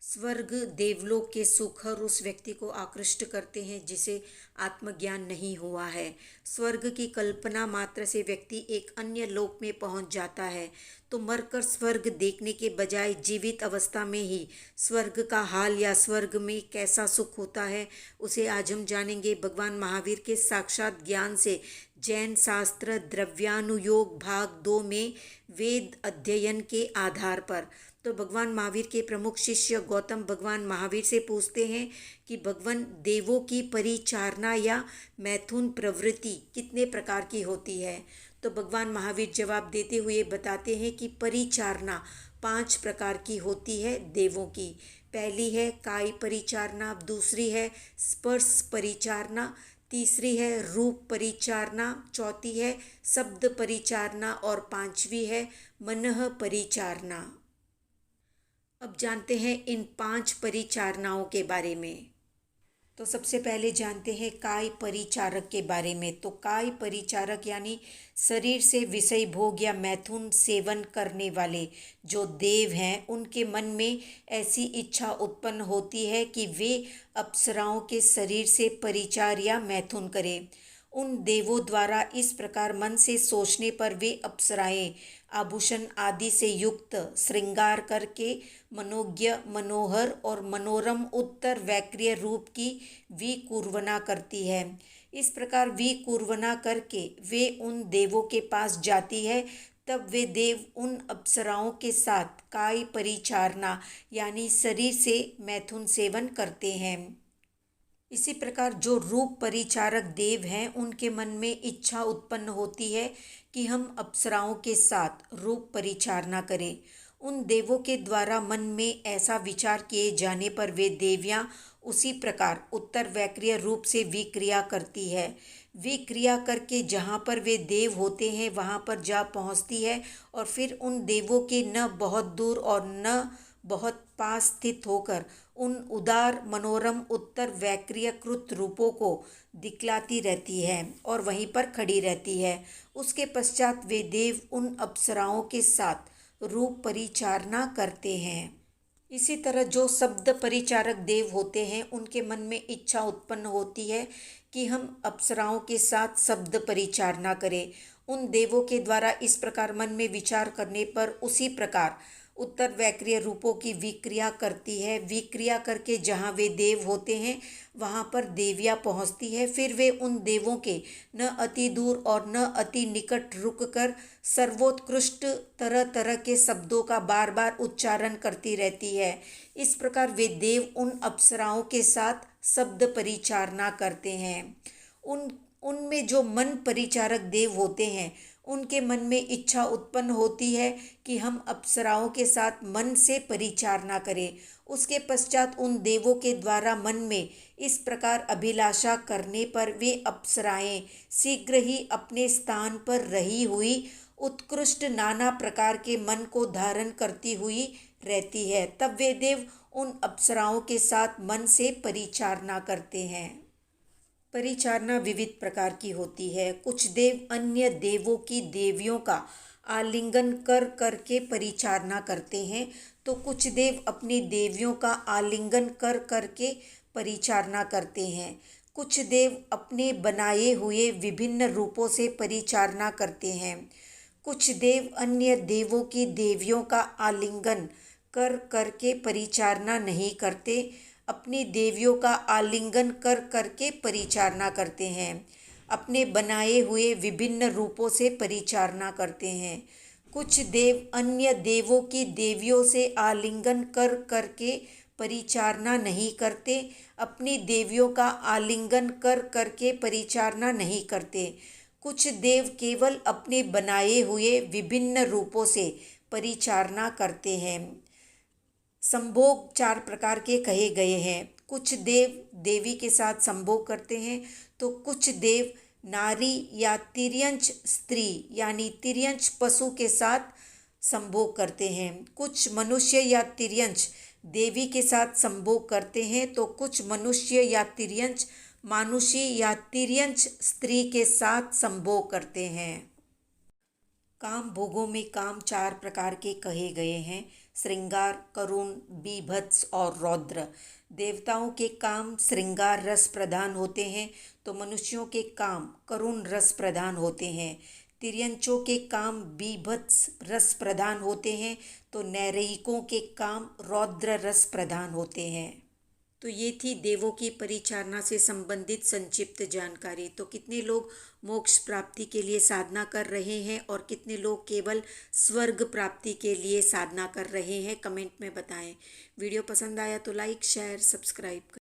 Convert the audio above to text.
स्वर्ग देवलोक के सुख हर उस व्यक्ति को आकृष्ट करते हैं जिसे आत्मज्ञान नहीं हुआ है। स्वर्ग की कल्पना मात्र से व्यक्ति एक अन्य लोक में पहुंच जाता है। तो मरकर स्वर्ग देखने के बजाय जीवित अवस्था में ही स्वर्ग का हाल या स्वर्ग में कैसा सुख होता है उसे आज हम जानेंगे भगवान महावीर के साक्षात ज्ञान से। जैन शास्त्र द्रव्यानुयोग भाग 2 में वेद अध्ययन के आधार पर। तो भगवान महावीर के प्रमुख शिष्य गौतम भगवान महावीर से पूछते हैं कि भगवान देवों की परिचारना या मैथुन प्रवृत्ति कितने प्रकार की होती है। तो भगवान महावीर जवाब देते हुए बताते हैं कि परिचारना 5 प्रकार की होती है देवों की। पहली है काय परिचारना, दूसरी है स्पर्श परिचारना, तीसरी है रूप परिचारना, चौथी है शब्द परिचारना और पांचवी है मनः परिचारना। अब जानते हैं इन 5 परिचारनाओं के बारे में। तो सबसे पहले जानते हैं काय परिचारक के बारे में। तो काय परिचारक यानी शरीर से विषय भोग या मैथुन सेवन करने वाले जो देव हैं उनके मन में ऐसी इच्छा उत्पन्न होती है कि वे अप्सराओं के शरीर से परिचार या मैथुन करें। उन देवों द्वारा इस प्रकार मन से सोचने पर वे अप्सराएं आभूषण आदि से युक्त श्रृंगार करके मनोज्ञ मनोहर और मनोरम उत्तर वैक्रिय रूप की विकुर्वना करती है। इस प्रकार विकुर्वना करके वे उन देवों के पास जाती है। तब वे देव उन अप्सराओं के साथ काय परिचारना यानी शरीर से मैथुन सेवन करते हैं। इसी प्रकार जो रूप परिचारक देव हैं उनके मन में इच्छा उत्पन्न होती है कि हम अप्सराओं के साथ रूप परिचारना करें। उन देवों के द्वारा मन में ऐसा विचार किए जाने पर वे देवियाँ उसी प्रकार उत्तर वैक्रिय रूप से विक्रिया करती है। विक्रिया करके जहाँ पर वे देव होते हैं वहाँ पर जा पहुँचती है और फिर उन देवों के न बहुत दूर और न बहुत पास स्थित होकर उन उदार मनोरम उत्तर वैक्रियकृत रूपों को दिखलाती रहती है और वहीं पर खड़ी रहती है। उसके पश्चात वे देव उन अप्सराओं के साथ रूप परिचारना करते हैं। इसी तरह जो शब्द परिचारक देव होते हैं उनके मन में इच्छा उत्पन्न होती है कि हम अप्सराओं के साथ शब्द परिचारना करें। उन देवों के द्वारा इस प्रकार मन में विचार करने पर उसी प्रकार उत्तर वैक्रिय रूपों की विक्रिया करती है। विक्रिया करके जहाँ वे देव होते हैं वहाँ पर देवियाँ पहुँचती है। फिर वे उन देवों के न अति दूर और न अति निकट रुककर सर्वोत्कृष्ट तरह तरह के शब्दों का बार बार उच्चारण करती रहती है। इस प्रकार वे देव उन अप्सराओं के साथ शब्द परिचारना करते हैं। उनमें जो मन परिचारक देव होते हैं उनके मन में इच्छा उत्पन्न होती है कि हम अप्सराओं के साथ मन से परिचारना करें। उसके पश्चात उन देवों के द्वारा मन में इस प्रकार अभिलाषा करने पर वे अप्सराएं शीघ्र ही अपने स्थान पर रही हुई उत्कृष्ट नाना प्रकार के मन को धारण करती हुई रहती है। तब वे देव उन अप्सराओं के साथ मन से परिचारना करते हैं। परिचारना विविध प्रकार की होती है। कुछ देव अन्य देवों की देवियों का आलिंगन कर करके परिचारना करते हैं तो कुछ देव अपनी देवियों का आलिंगन कर करके परिचारना करते हैं। कुछ देव अपने बनाए हुए विभिन्न रूपों से परिचारना करते हैं। कुछ देव अन्य देवों की देवियों का आलिंगन कर करके परिचारना नहीं करते, अपनी देवियों का आलिंगन कर करके परिचारना करते हैं। अपने बनाए हुए विभिन्न रूपों से परिचारना करते हैं। कुछ देव अन्य देवों की देवियों से आलिंगन कर करके परिचारना नहीं करते, अपनी देवियों का आलिंगन कर करके परिचारना नहीं करते। कुछ देव केवल अपने बनाए हुए विभिन्न रूपों से परिचारना करते हैं। संभोग 4 प्रकार के कहे गए हैं। कुछ देव देवी के साथ संभोग करते हैं तो कुछ देव नारी या तिर्यंच स्त्री यानी तिर्यंच पशु के साथ संभोग करते हैं। कुछ मनुष्य या तिर्यंच देवी के साथ संभोग करते हैं तो कुछ मनुष्य या तिर्यंच मानुषी या तिर्यंच स्त्री के साथ संभोग करते हैं। काम भोगों में काम 4 प्रकार के कहे गए हैं। श्रृंगार, करुण, बीभत्स और रौद्र। देवताओं के काम श्रृंगार रस प्रधान होते हैं तो मनुष्यों के काम करुण रस प्रधान होते हैं। तिर्यंचों के काम बीभत्स रस प्रधान होते हैं तो नैरयिकों के काम रौद्र रस प्रधान होते हैं। तो ये थी देवों की परिचालना से संबंधित संक्षिप्त जानकारी। तो कितने लोग मोक्ष प्राप्ति के लिए साधना कर रहे हैं और कितने लोग केवल स्वर्ग प्राप्ति के लिए साधना कर रहे हैं, कमेंट में बताएं। वीडियो पसंद आया तो लाइक, शेयर, सब्सक्राइब करें।